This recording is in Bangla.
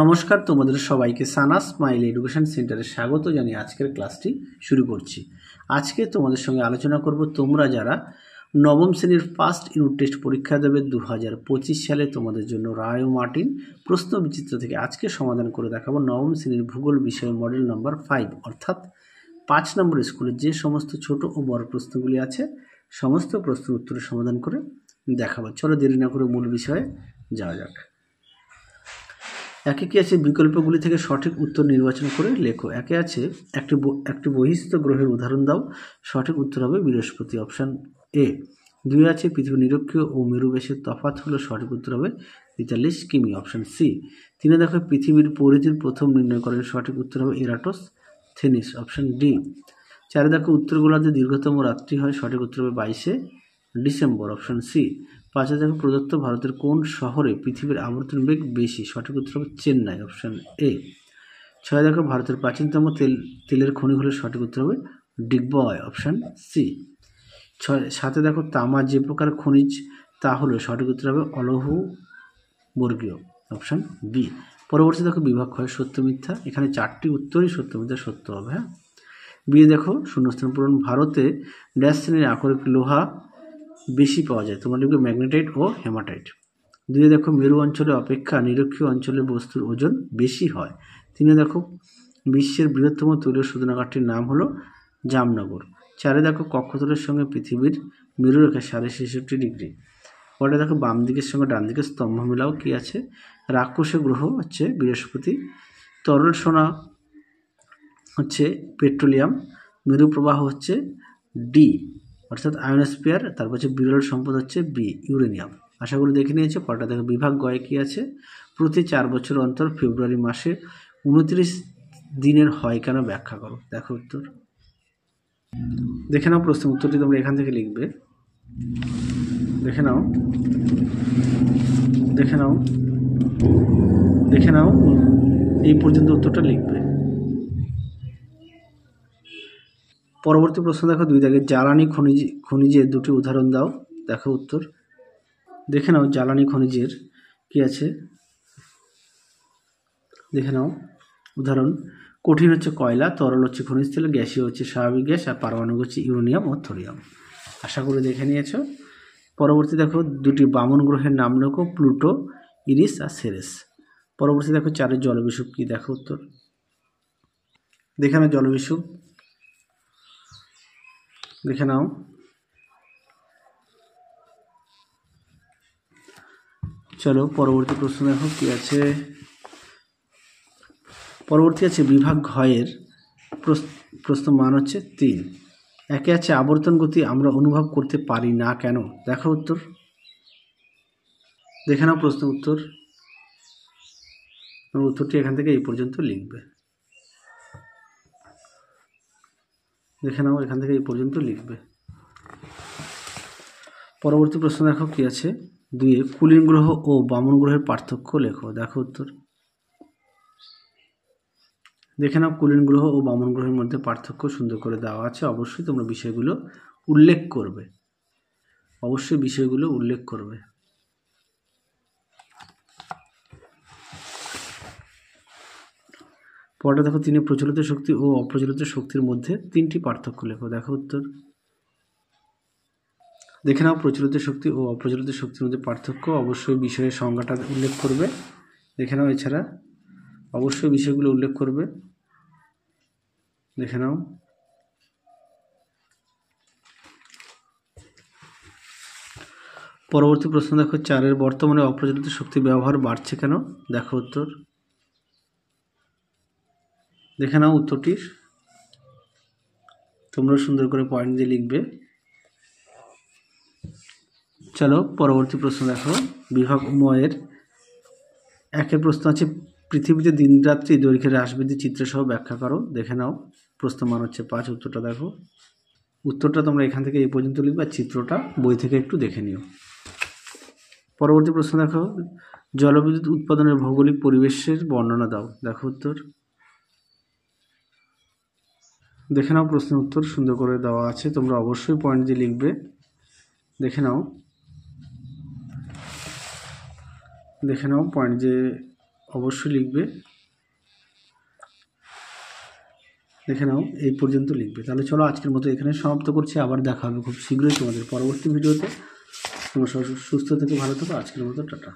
নমস্কার, তোমাদের সবাইকে সানা স্মাইল এডুকেশন সেন্টারে স্বাগত জানিয়ে আজকের ক্লাসটি শুরু করছি। আজকে তোমাদের সঙ্গে আলোচনা করব তোমরা যারা নবম শ্রেণীর ফার্স্ট ইউনিট টেস্ট পরীক্ষা দেবে 2025 সালে তোমাদের জন্য রায় ও মার্টিন প্রশ্ন বিচিত্র থেকে আজকে সমাধান করে দেখাবো নবম শ্রেণীর ভূগোল বিষয় মডেল নাম্বার 5 অর্থাৎ 5 নম্বর স্কুলে যে সমস্ত ছোট ও বড় প্রশ্নগুলি আছে সমস্ত প্রশ্নের উত্তরের সমাধান করে দেখাবো। চলো দেরি না করে মূল বিষয়ে যাওয়া যাক। একে কি আছে, বিকল্পগুলি থেকে সঠিক উত্তর নির্বাচন করে লেখো। একে আছে একটি বহিস্থ গ্রহের উদাহরণ দাও। সঠিক উত্তর হবে বৃহস্পতি, অপশান এ। 2 আছে পৃথিবী নিরক্ষীয় ও মেরু ব্যাসের তফাৎ হলো, সঠিক উত্তর হবে 43 কিমি, অপশান সি। 3 দেখো পৃথিবীর পরিধির প্রথম নির্ণয় করেন, সঠিক উত্তর হবে এরাটোস্থেনিস, অপশান ডি। 4 দেখো উত্তর গোলার্ধে দীর্ঘতম রাত্রি হয়, সঠিক উত্তর হবে 22শে ডিসেম্বর, অপশান সি। 5 দেখো প্রদত্ত ভারতের কোন শহরে পৃথিবীর আবর্তন বেগ বেশি, সঠিক উত্তর হবে চেন্নাই, অপশান এ। 6 দেখো ভারতের প্রাচীনতম তেলের খনি হলে, সঠিক উত্তর হবে ডিগবয়, অপশান সি। 7 দেখো তামা যে প্রকার খনিজ তা হলো, সঠিক উত্তর হবে অলৌহ বর্গীয়, অপশান বি। পরবর্তী দেখো বিভাগ হয় সত্য মিথ্যা, এখানে 4টি উত্তরই সত্য মিথ্যা সত্য হবে। হ্যাঁ, বিয়ে দেখো শূন্যস্থান পূরণ। ভারতে ড্যাশ শ্রেণীর আকরিক লোহা বেশি পাওয়া যায়, তোমরা লিখবে ম্যাগনেটাইট ও হেমাটাইট। 2 দেখো মেরু অঞ্চলে অপেক্ষা নিরক্ষীয় অঞ্চলে বস্তুর ওজন বেশি হয়। 3 দেখো বিশ্বের বৃহত্তম তৈলীয় শোধনাগারটির নাম হলো জামনগর। 4 দেখো কক্ষতলের সঙ্গে পৃথিবীর মেরুরেখা 66.5 ডিগ্রি। পরে দেখো বাম দিকের সঙ্গে ডান দিকের স্তম্ভ মিলাও, কি আছে, রাক্ষসে গ্রহ হচ্ছে বৃহস্পতি, তরল সোনা হচ্ছে পেট্রোলিয়াম, মেরু প্রবাহ হচ্ছে ডি অর্থাৎ আয়োনোস্ফিয়ার, তারপর হচ্ছে বিরল সম্পদ হচ্ছে বি ইউরেনিয়াম। আশা করি দেখে নিয়েছে। পরটা দেখো বিভাগ গয়ে কি আছে, প্রতি 4 বছর অন্তর ফেব্রুয়ারি মাসে 29 দিনের হয় কেন, ব্যাখ্যা করো। দেখো উত্তর দেখে নাও, প্রশ্ন উত্তরটি তোমরা এখান থেকে লিখবে। দেখে নাও এই পর্যন্ত উত্তরটা লিখবে। পরবর্তী প্রশ্ন দেখো 2 দাগে জ্বালানি খনিজের 2টি উদাহরণ দাও। দেখো উত্তর দেখে নাও, জ্বালানি খনিজের কি আছে দেখে নাও। উদাহরণ, কঠিন হচ্ছে কয়লা, তরল হচ্ছে খনিজ তেল, গ্যাসীয় হচ্ছে স্বাভাবিক গ্যাস, আর পারমাণবিক হচ্ছে ইউরেনিয়াম ও থোরিয়াম। আশা করি দেখে নিয়েছো। পরবর্তী দেখো 2টি বামন গ্রহের নাম লেখো, প্লুটো, ইরিস আর সেরেস। পরবর্তী দেখো 4 জলবিষুব কি, দেখো উত্তর দেখে নাও। জলবিষুব দেখে নাও। চলো পরবর্তী প্রশ্ন দেখো কি আছে। পরবর্তী আছে বিভাগ ঘয়ের প্রশ্ন মান হচ্ছে 3। একে আছে আবর্তন গতি আমরা অনুভব করতে পারি না কেন, দেখো উত্তর দেখে নাও। প্রশ্ন উত্তরটি এখান থেকে এই পর্যন্ত লিখবে। দেখে নাও, এখান থেকে এই পর্যন্ত লিখবে। পরবর্তী প্রশ্ন দেখো কি আছে 2 কুলীন গ্রহ ও বামন গ্রহের পার্থক্য লেখো। দেখো উত্তর দেখে নাও, কুলীন গ্রহ ও বামন গ্রহের মধ্যে পার্থক্য সুন্দর করে দেওয়া আছে, অবশ্যই তোমরা বিষয়গুলো উল্লেখ করবে, অবশ্যই বিষয়গুলো উল্লেখ করবে। পরটা দেখো 3 প্রচলিত শক্তি ও অপ্রচলিত শক্তির মধ্যে 3টি পার্থক্য লেখো। দেখো উত্তর দেখে নাও, প্রচলিত শক্তি ও অপ্রচলিত শক্তির মধ্যে পার্থক্য, অবশ্যই বিষয়ের সংজ্ঞাটা উল্লেখ করবে। দেখে নাও, এছাড়া অবশ্যই বিষয়গুলো উল্লেখ করবে। দেখে নাও। পরবর্তী প্রশ্ন দেখো 4 বর্তমানে অপ্রচলিত শক্তির ব্যবহার বাড়ছে কেন, দেখো উত্তর দেখে নাও। উত্তরটি তোমরা সুন্দর করে পয়েন্ট দিয়ে লিখবে। চলো পরবর্তী প্রশ্ন দেখো বিভাগ উময়ের 1 প্রশ্ন আছে পৃথিবীতে দিনরাত্রি দৈর্ঘ্যের হ্রাস বৃদ্ধি চিত্রসহ ব্যাখ্যা করো। দেখে নাও, প্রশ্ন মান হচ্ছে 5। উত্তরটা দেখো, উত্তরটা তোমরা এখান থেকে এই পর্যন্ত লিখবে, চিত্রটা বই থেকে একটু দেখে নিও। পরবর্তী প্রশ্ন দেখো জলবিদ্যুৎ উৎপাদনের ভৌগোলিক পরিবেশের বর্ণনা দাও। দেখো উত্তর দেখে নাও, প্রশ্নের উত্তর সুন্দর করে দেওয়া আছে, তোমরা অবশ্যই পয়েন্ট দিয়ে লিখবে। দেখে নাও পয়েন্ট যে অবশ্যই লিখবে, দেখে নাও এই পর্যন্ত লিখবে। তাহলে চলো আজকের মতো এখানে সমাপ্ত করছি, আবার দেখা হবে খুব শীঘ্রই তোমাদের পরবর্তী ভিডিওতে। তোমরা সুস্থ থেকো, ভালো থেকো, আজকের মতো টাটা।